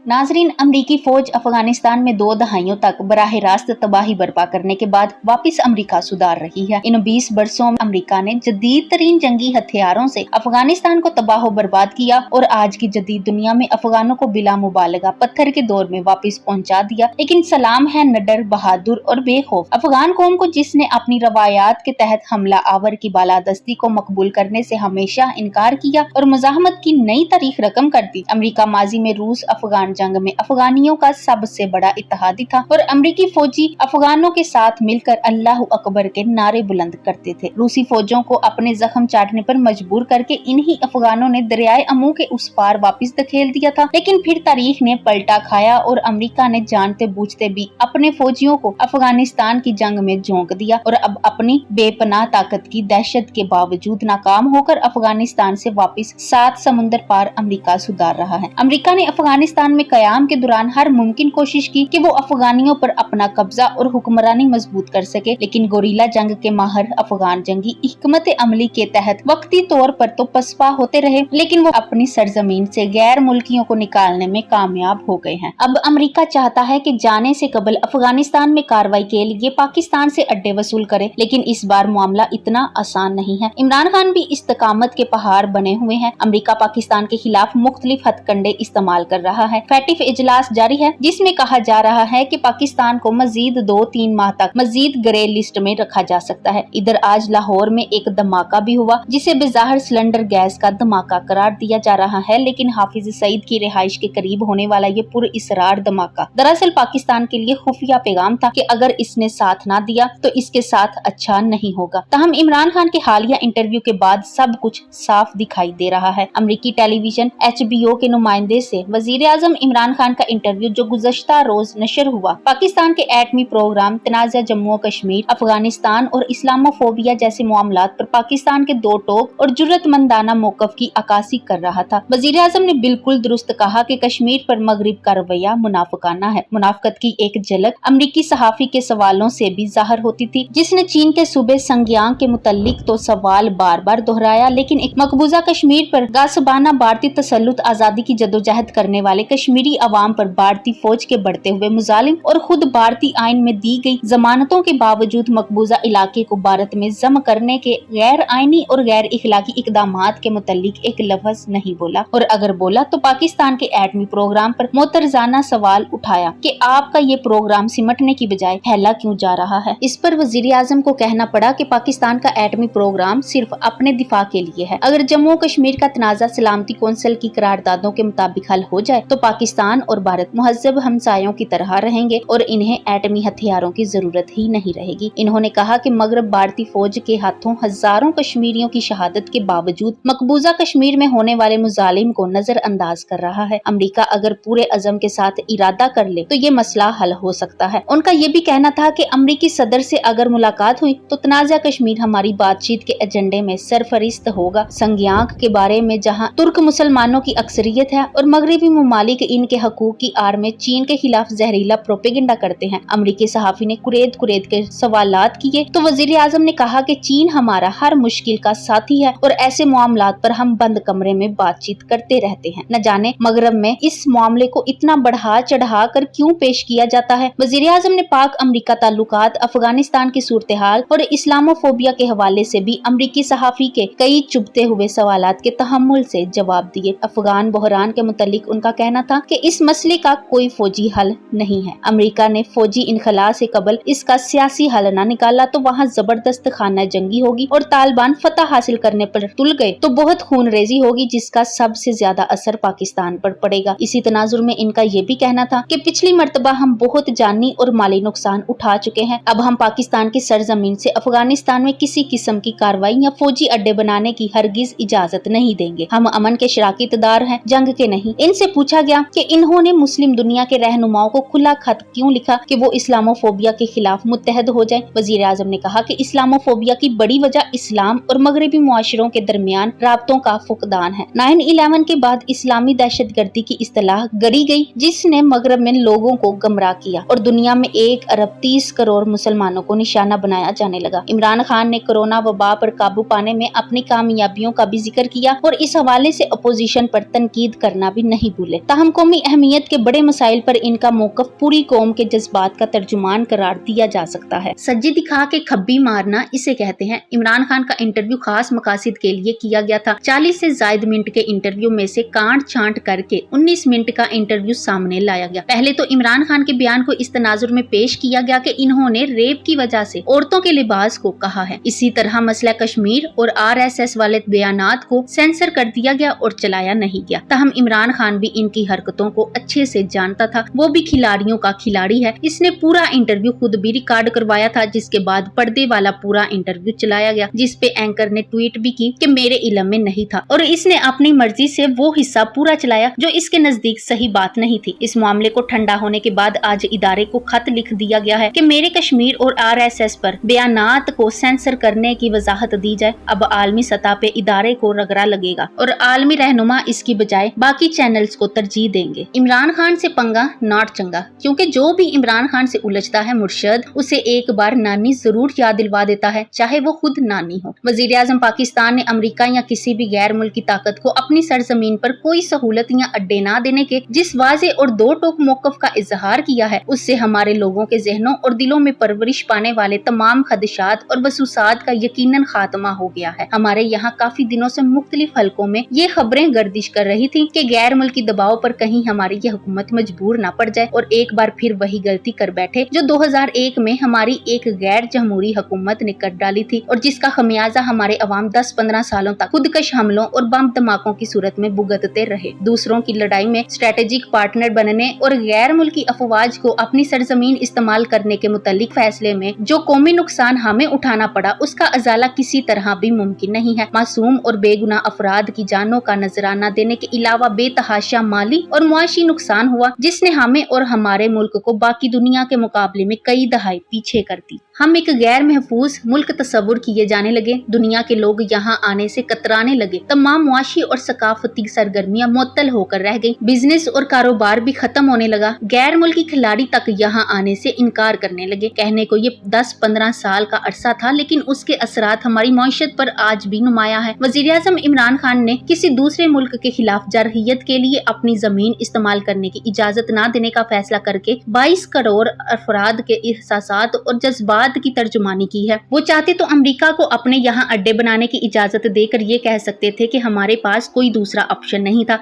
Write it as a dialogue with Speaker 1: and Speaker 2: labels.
Speaker 1: नाजरीन, अमरीकी फौज अफगानिस्तान में 2 दहाइयों तक बराह रास्त तबाही बर्पा करने के बाद वापस अमरीका सुधार रही है। इन 20 बरसों में अमरीका ने जदीद तरीन जंगी हथियारों से अफगानिस्तान को तबाह बर्बाद किया और आज की जदीद दुनिया में अफगानों को बिला मुबालगा पत्थर के दौर में वापस पहुंचा दिया। लेकिन सलाम है निडर, बहादुर और बेखौफ अफगान कौम को, जिसने अपनी रवायात के तहत हमला आवर की बालादस्ती को मकबूल करने से हमेशा इनकार किया और मुजाहमत की नई तारीख रकम कर दी। अमरीका माजी में रूस अफगान जंग में अफगानियों का सबसे बड़ा इत्तेहादी था और अमरीकी फौजी अफगानों के साथ मिलकर अल्लाह अकबर के नारे बुलंद करते थे। रूसी फौजों को अपने जख्म चाटने पर मजबूर करके इन्हीं अफगानों ने दरियाए अमू के उस पार वापस धकेल दिया था। लेकिन फिर तारीख ने पलटा खाया और अमरीका ने जानते बूझते भी अपने फौजियों को अफगानिस्तान की जंग में झोंक दिया और अब अपनी बेपनाह ताकत की दहशत के बावजूद नाकाम होकर अफगानिस्तान से वापस 7 समुंदर पार अमरीका सुधार रहा है। अमरीका ने अफगानिस्तान में कयाम के दौरान हर मुमकिन कोशिश की कि वो अफगानियों पर अपना कब्जा और हुक्मरानी मजबूत कर सके, लेकिन गोरीला जंग के माहिर अफगान जंगी हिकमत अमली के तहत वक्ती तौर पर तो पसपा होते रहे, लेकिन वो अपनी सरजमीन से गैर मुल्कियों को निकालने में कामयाब हो गए हैं। अब अमरीका चाहता है कि जाने से कबल अफगानिस्तान में कार्रवाई के लिए पाकिस्तान से अड्डे वसूल करे, लेकिन इस बार मामला इतना आसान नहीं है। इमरान खान भी इस्तकामत के पहाड़ बने हुए हैं। अमरीका पाकिस्तान के खिलाफ मुख्तलिफ हथकंडे इस्तेमाल कर रहा है। फैटिफ इजलास जारी है जिसमें कहा जा रहा है कि पाकिस्तान को मजीद 2-3 माह तक मजीद ग्रे लिस्ट में रखा जा सकता है। इधर आज लाहौर में एक धमाका भी हुआ जिसे बेज़ाहिर सिलेंडर गैस का धमाका करार दिया जा रहा है, लेकिन हाफिज सईद की रिहाइश के करीब होने वाला ये पुरइसरार धमाका दरअसल पाकिस्तान के लिए खुफिया पैगाम था कि अगर इसने साथ ना दिया तो इसके साथ अच्छा नहीं होगा। तहम इमरान खान के हालिया इंटरव्यू के बाद सब कुछ साफ दिखाई दे रहा है। अमरीकी टेलीविजन HBO के नुमाइंदे से वजीर आजम इमरान खान का इंटरव्यू जो गुज़श्ता रोज नशर हुआ, पाकिस्तान के एटमी प्रोग्राम, तनाज़ा जम्मू कश्मीर, अफगानिस्तान और इस्लामोफोबिया जैसे मामलात पर पाकिस्तान के दो टोक और जुर्रतमंदाना मौक़िफ़ की अक्कासी कर रहा था। वज़ीर आज़म ने बिल्कुल दुरुस्त कहा कि कश्मीर पर मगरिब का रवैया मुनाफिकाना है। मुनाफिकत की एक झलक अमरीकी सहाफ़ी के सवालों से भी ज़ाहिर होती थी, जिसने चीन के सूबे संज्ञांग के मुतल्लिक तो सवाल बार बार दोहराया, लेकिन एक मकबूजा कश्मीर पर गासबाना भारतीय तसल्लुत आज़ादी की जदोजहद करने वाले कश्मीरी अवाम पर भारतीय फौज के बढ़ते हुए मुजालिम और खुद भारतीय आइन में दी गई जमानतों के बावजूद मकबूजा इलाके को भारत में जम करने के गैर आइनी और गैर इखलाकी इकदामात के मुतल्लिक एक लफ्ज नहीं बोला, और अगर बोला तो पाकिस्तान के एटमी प्रोग्राम पर मोतरजाना सवाल उठाया कि आपका ये प्रोग्राम सिमटने की बजाय फैला क्यों जा रहा है। इस पर वजीर आजम को कहना पड़ा कि पाकिस्तान का एटमी प्रोग्राम सिर्फ अपने दिफा के लिए है। अगर जम्मू कश्मीर का तनाज़ा सलामती कौंसिल की करारदादों के मुताबिक हल हो जाए तो पाकिस्तान और भारत मुहज्जब हमसायों की तरह रहेंगे और इन्हें एटमी हथियारों की जरूरत ही नहीं रहेगी। इन्होंने कहा कि मगरब भारतीय फौज के हाथों हजारों कश्मीरियों की शहादत के बावजूद मकबूजा कश्मीर में होने वाले मुजालिम को नजरअंदाज कर रहा है। अमरीका अगर पूरे अज़म के साथ इरादा कर ले तो ये मसला हल हो सकता है। उनका ये भी कहना था कि अमरीकी सदर से अगर मुलाकात हुई तो तनाज़ा कश्मीर हमारी बातचीत के एजेंडे में सरफरिस्त होगा। संज्ञांग के बारे में जहाँ तुर्क मुसलमानों की अक्सरियत है और मगरबी ममालिक इनके हकूक की आड़ में चीन के खिलाफ जहरीला प्रोपेगेंडा करते हैं। अमरीकी सहाफी ने कुरेद कुरेद के सवालात किए तो वजीर आजम ने कहा कि चीन हमारा हर मुश्किल का साथी है और ऐसे मामलात पर हम बंद कमरे में बातचीत करते रहते हैं। न जाने मगरब में इस मामले को इतना बढ़ा चढ़ा कर क्यों पेश किया जाता है। वजीर आजम ने पाक अमरीका ताल्लुकात, अफगानिस्तान की सूरत हाल और इस्लामोफोबिया के हवाले से भी अमरीकी सहाफी के कई चुभते हुए सवालात के तहम्मुल से जवाब दिए। अफगान बहरान के मुतालिक उनका कहना था कि इस मसले का कोई फौजी हल नहीं है। अमेरिका ने फौजी इनखला से कबल इसका सियासी हल न निकाला तो वहाँ जबरदस्त खाना जंगी होगी और तालिबान फतह हासिल करने पर तुल गए तो बहुत खूनरेजी होगी, जिसका सबसे ज्यादा असर पाकिस्तान पर पड़ेगा। इसी तनाजुर में इनका ये भी कहना था कि पिछली मर्तबा हम बहुत जानी और माली नुकसान उठा चुके हैं। अब हम पाकिस्तान की सरजमीन से अफगानिस्तान में किसी किस्म की कार्रवाई या फौजी अड्डे बनाने की हरगिज इजाजत नहीं देंगे। हम अमन के शराकीतदार हैं, जंग के नहीं। इनसे पूछा गया कि इन्होंने मुस्लिम दुनिया के रहनुमाओं को खुला खत क्यों लिखा कि वो इस्लामोफोबिया के खिलाफ मुत्तहद हो जाएं। वजीर आजम ने कहा कि इस्लामोफोबिया की बड़ी वजह इस्लाम और मगरबी मुआशरों के दरमियान राब्तों का फुकदान है। 9/11 के बाद इस्लामी दहशतगर्दी की इस्तिलाह गढ़ी गई, जिसने मगरब में लोगों को गमराह किया और दुनिया में 1 अरब 30 करोड़ मुसलमानों को निशाना बनाया जाने लगा। इमरान खान ने कोरोना वबा पर काबू पाने में अपनी कामयाबियों का भी जिक्र किया और इस हवाले से अपोजिशन पर तनकीद करना भी नहीं भूले। ताहम कौमी अहमियत के बड़े मसाइल पर इनका मौकफ पूरी कौम के जज्बात का तर्जुमान करार दिया जा सकता है। सज्जी दिखा के खब्बी मारना इसे कहते हैं। इमरान खान का इंटरव्यू खास मकासद के लिए किया गया था। 40 से ज्यादा मिनट के इंटरव्यू में से काट छांट करके 19 मिनट का इंटरव्यू सामने लाया गया। पहले तो इमरान खान के बयान को इस तनाजुर में पेश किया गया कि इन्होंने रेप की वजह से औरतों के लिबास को कहा है। इसी तरह मसला कश्मीर और RSS वाले बयानात को सेंसर कर दिया गया और चलाया नहीं गया। तहम इमरान खान भी इनकी हरकतों को अच्छे से जानता था। वो भी खिलाड़ियों का खिलाड़ी है। इसने पूरा इंटरव्यू खुद भी रिकॉर्ड करवाया था, जिसके बाद पर्दे वाला पूरा इंटरव्यू चलाया गया, जिस पे एंकर ने ट्वीट भी की कि मेरे इल्म में नहीं था, और इसने अपनी मर्जी से वो हिस्सा पूरा चलाया जो इसके नजदीक सही बात नहीं थी। इस मामले को ठंडा होने के बाद आज इदारे को खत लिख दिया गया है कि मेरे कश्मीर और RSS पर बयानात को सेंसर करने की वजाहत दी जाए। अब आलमी सतह पे इदारे को रगड़ा लगेगा और आलमी रहनुमा इसकी बजाय बाकी चैनल्स को तरजीह देंगे। इमरान खान से पंगा नॉट चंगा, क्योंकि जो भी इमरान खान से उलझता है मुर्शद उसे एक बार नानी जरूर याद दिलवा देता है, चाहे वो खुद नानी हो। वजीर आजम पाकिस्तान ने अमेरिका या किसी भी गैर मुल्की ताकत को अपनी सरजमीन पर कोई सहूलत या अड्डे ना देने के जिस वाजे और दो टोक मौकफ का इजहार किया है, उससे हमारे लोगों के जहनों और दिलों में परवरिश पाने वाले तमाम खदशात और वसूसात का यकीनन खात्मा हो गया है। हमारे यहाँ काफी दिनों से मुख्तलिफ हलकों में ये खबरें गर्दिश कर रही थी कि गैर मुल्की दबाव पर कहीं हमारी ये हुकूमत मजबूर ना पड़ जाए और एक बार फिर वही गलती कर बैठे जो 2001 में हमारी एक गैर जमहूरी हुकूमत ने कर डाली थी, और जिसका खमियाजा हमारे अवाम 10-15 सालों तक खुदकश हमलों और बम धमाकों की सूरत में भुगतते रहे। दूसरों की लड़ाई में स्ट्रेटेजिक पार्टनर बनने और गैर मुल्की अफवाज को अपनी सरजमीन इस्तेमाल करने के मुतालिक फैसले में जो कौमी नुकसान हमें उठाना पड़ा, उसका अजाला किसी तरह भी मुमकिन नहीं है। मासूम और बेगुनाह अफराद की जानों का नजराना देने के अलावा बेतहाशा माली और मुआशी नुकसान हुआ, जिसने हमें और हमारे मुल्क को बाकी दुनिया के मुकाबले में कई दहाई पीछे कर दी। हम एक गैर महफूज मुल्क तस्वुर किए जाने लगे। दुनिया के लोग यहाँ आने से कतराने लगे। तमाम मुआशी और सकाफती सरगर्मियां मुअत्तल होकर रह गई। बिजनेस और कारोबार भी खत्म होने लगा। गैर मुल्की खिलाड़ी तक यहाँ आने से इनकार करने लगे। कहने को ये 10-15 साल का अरसा था, लेकिन उसके असरात हमारी मईशत पर आज भी नुमाया है। वजीर आजम इमरान खान ने किसी दूसरे मुल्क के खिलाफ जरहियत के लिए अपनी जमीन इस्तेमाल करने की इजाजत न देने का फैसला करके 22 करोड़ अफराद के एहसासात और जज्बात की तर्जुमानी की है। वो चाहते तो अमेरिका को अपने यहाँ अड्डे बनाने की इजाजत देकर ये कह सकते थे कि हमारे पास कोई दूसरा ऑप्शन नहीं था।